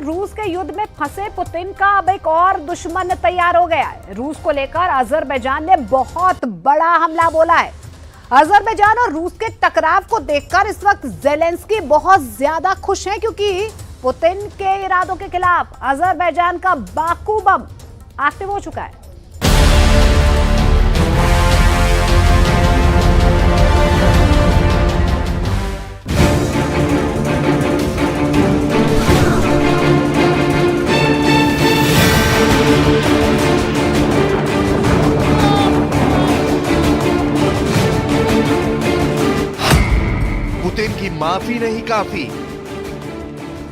रूस के युद्ध में फंसे पुतिन का अब एक और दुश्मन तैयार हो गया है। रूस को लेकर अजरबैजान ने बहुत बड़ा हमला बोला है। अजरबैजान और रूस के टकराव को देखकर इस वक्त ज़ेलेंस्की बहुत ज्यादा खुश हैं, क्योंकि पुतिन के इरादों के खिलाफ अजरबैजान का बाकू बम एक्टिव हो चुका है। पुतिन की माफी नहीं काफी।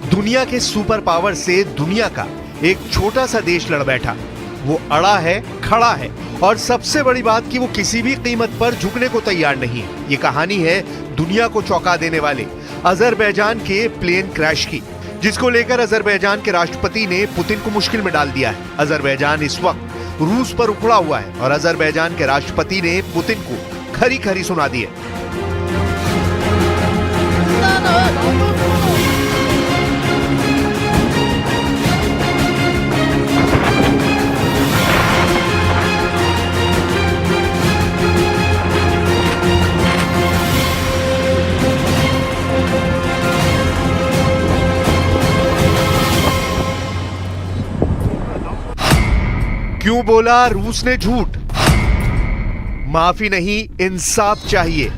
दुनिया के सुपर पावर से दुनिया का एक छोटा सा देश लड़ बैठा। वो अड़ा है, खड़ा है, और सबसे बड़ी बात कि वो किसी भी कीमत पर झुकने को तैयार नहीं है। ये कहानी है दुनिया को चौंका देने वाले अजरबैजान के प्लेन क्रैश की, जिसको लेकर अजरबैजान के राष्ट्रपति ने पुतिन को मुश्किल में डाल दिया है। अजरबैजान इस वक्त रूस पर उखड़ा हुआ है और अजरबैजान के राष्ट्रपति ने पुतिन को खरी खरी सुना दी है। क्यों बोला रूस ने झूठ? माफी नहीं, इंसाफ चाहिए।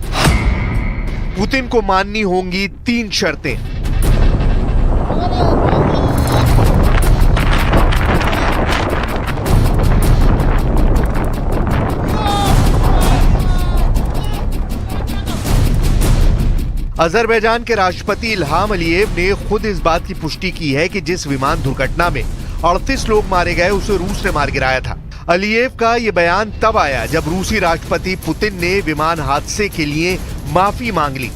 पुतिन को माननी होंगी 3 शर्तें। अजरबैजान के राष्ट्रपति इल्हाम अलीयेव ने खुद इस बात की पुष्टि की है कि जिस विमान दुर्घटना में 38 लोग मारे गए उसे रूस ने मार गिराया था। अलीयेव का यह बयान तब आया जब रूसी राष्ट्रपति पुतिन ने विमान हादसे के लिए माफी मांग ली।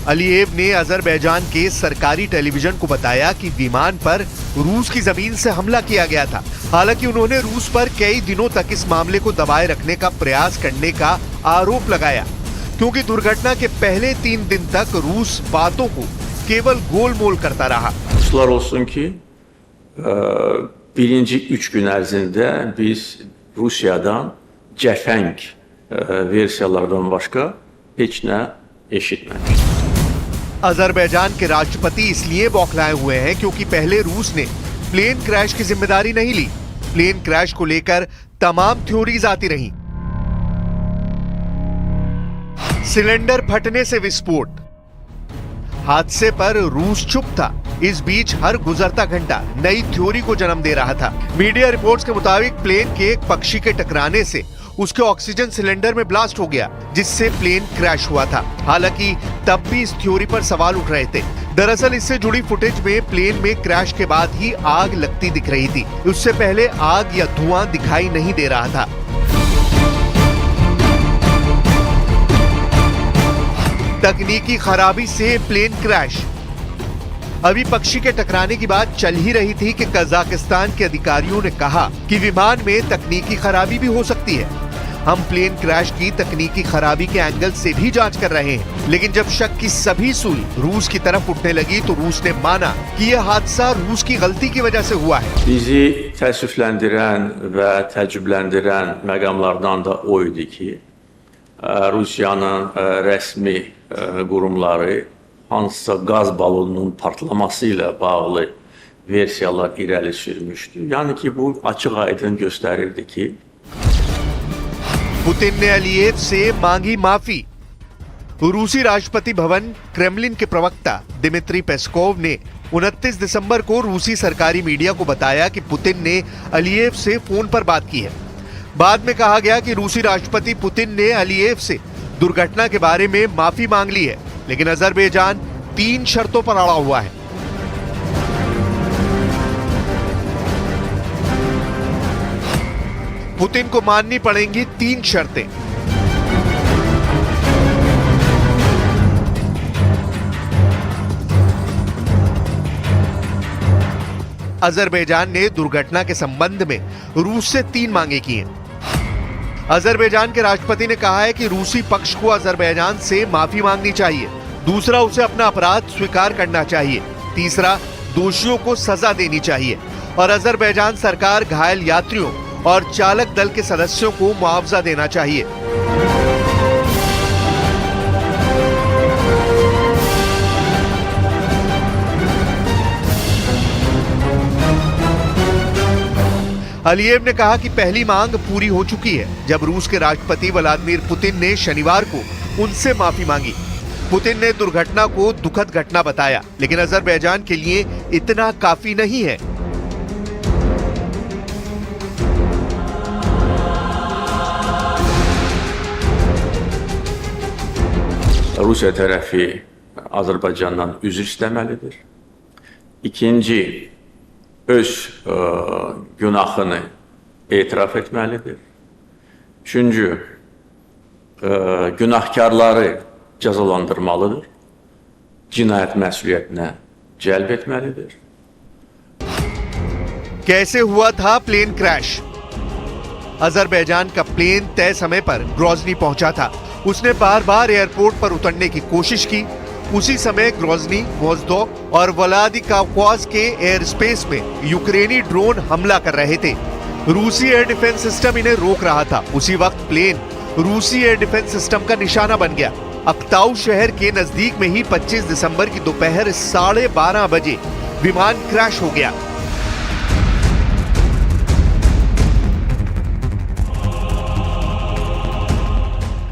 अलीयेव ने अजरबैजान के सरकारी टेलीविजन को बताया कि विमान पर रूस की जमीन से हमला किया गया था। हालांकि उन्होंने रूस पर कई दिनों तक इस मामले को दबाए रखने का प्रयास करने का आरोप लगाया, क्योंकि दुर्घटना के पहले 3 दिन तक रूस बातों को केवल गोलमोल करता रहा। Birinci 3 gün ərzində biz Rusiyadan cəfəng versiyalardan başqa heç nə eşitmədik। Azerbaijan के राष्ट्रपति इसलिए बौखलाए हुए हैं क्योंकि पहले रूस ने प्लेन क्रैश की जिम्मेदारी नहीं ली। प्लेन क्रैश को लेकर तमाम थ्योरीज आती रहीं। सिलेंडर फटने से विस्फोट, हादसे पर रूस चुप था। इस बीच हर गुजरता घंटा नई थ्योरी को जन्म दे रहा था। मीडिया रिपोर्ट्स के मुताबिक प्लेन के एक पक्षी के टकराने से उसके ऑक्सीजन सिलेंडर में ब्लास्ट हो गया, जिससे प्लेन क्रैश हुआ था। हालांकि तब भी इस थ्योरी पर सवाल उठ रहे थे। दरअसल इससे जुड़ी फुटेज में प्लेन में क्रैश के बाद ही आग लगती दिख रही थी। उससे पहले आग या धुआं दिखाई नहीं दे रहा था। तकनीकी खराबी से प्लेन क्रैश। अभी पक्षी के टकराने की बात चल ही रही थी कि कजाकिस्तान के अधिकारियों ने कहा कि विमान में तकनीकी खराबी भी हो सकती है। हम प्लेन क्रैश की तकनीकी खराबी के एंगल से भी जांच कर रहे हैं, लेकिन जब शक की सभी सुई रूस की तरफ उठने लगी तो रूस ने माना कि यह हादसा रूस की गलती की वजह से हुआ है। Bizi təəssüfləndirən və təəccübləndirən məqamlardan da o idi ki, Rusiyanın rəsmi qurumları hansısa qaz balonunun partlaması ilə bağlı versiyalar irəli sürmüşdü. Yəni ki, bu açıq-aydın göstərirdi ki, Putin ने अलीयेव से मांगी माफी। रूसी राष्ट्रपति भवन क्रेमलिन के प्रवक्ता दिमित्री पेस्कोव ने 29 दिसंबर को रूसी सरकारी मीडिया को बताया कि पुतिन ने अलीयेव से फोन पर बात की है। बाद में कहा गया कि रूसी राष्ट्रपति पुतिन ने अलीयेव से दुर्घटना के बारे में माफी मांग ली है, लेकिन अजरबैजान 3 शर्तों पर अड़ा हुआ है। पुतिन को माननी पड़ेंगी 3 शर्तें। अजरबैजान ने दुर्घटना के संबंध में रूस से 3 मांगे की हैं। अजरबैजान के राष्ट्रपति ने कहा है कि रूसी पक्ष को अजरबैजान से माफी मांगनी चाहिए। दूसरा, उसे अपना अपराध स्वीकार करना चाहिए। तीसरा, दोषियों को सजा देनी चाहिए और अजरबैजान सरकार घायल यात्रियों और चालक दल के सदस्यों को मुआवजा देना चाहिए। अलीयेव ने कहा कि पहली मांग पूरी हो चुकी है जब रूस के राष्ट्रपति व्लादिमीर पुतिन ने शनिवार को उनसे माफी मांगी। पुतिन ने दुर्घटना को दुखद घटना बताया, लेकिन अजरबैजान के लिए इतना काफी नहीं है। Rusiya tərəfi Azərbaycandan üzr istəməlidir. İkinci, öz günahını etiraf etməlidir. Üçüncü, günahkarları cəzalandırmalıdır. Cinayət məsuliyyətinə cəlb etməlidir. कैसे हुआ था प्लेन क्रैश? अजरबैजान का प्लेन तय समय पर ग्रोजनी पहुंचा था। उसने बार बार एयरपोर्ट पर उतरने की कोशिश की। उसी समय ग्रोजनी, मोज़दोव और व्लादिकावकाज़ के एयर स्पेस में यूक्रेनी ड्रोन हमला कर रहे थे। रूसी एयर डिफेंस सिस्टम इन्हें रोक रहा था। उसी वक्त प्लेन रूसी एयर डिफेंस सिस्टम का निशाना बन गया। अक्ताउ शहर के नजदीक में ही 25 दिसंबर की दोपहर 12:30 बजे विमान क्रैश हो गया।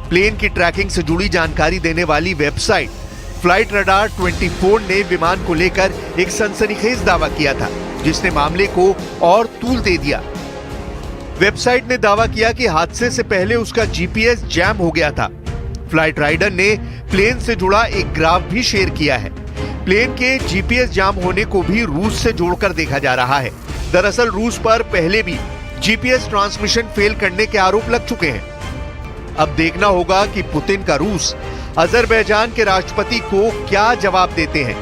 प्लेन की ट्रैकिंग से जुड़ी जानकारी देने वाली वेबसाइट फ्लाइट रडार 24 ने विमान को लेकर एक सनसनीखेज दावा किया था, जिसने मामले को और तूल दे दिया। वेबसाइट ने दावा किया कि हादसे से पहले उसका जीपीएस जैम हो गया था। फ्लाइट राइडर ने प्लेन से जुड़ा एक ग्राफ भी शेयर किया है। प्लेन के जीपीएस जाम होने को भी रूस से जोड़कर देखा जा रहा है। दरअसल रूस पर पहले भी जीपीएस ट्रांसमिशन फेल करने के आरोप लग चुके हैं। अब देखना होगा कि पुतिन का रूस अजरबैजान के राष्ट्रपति को क्या जवाब देते हैं।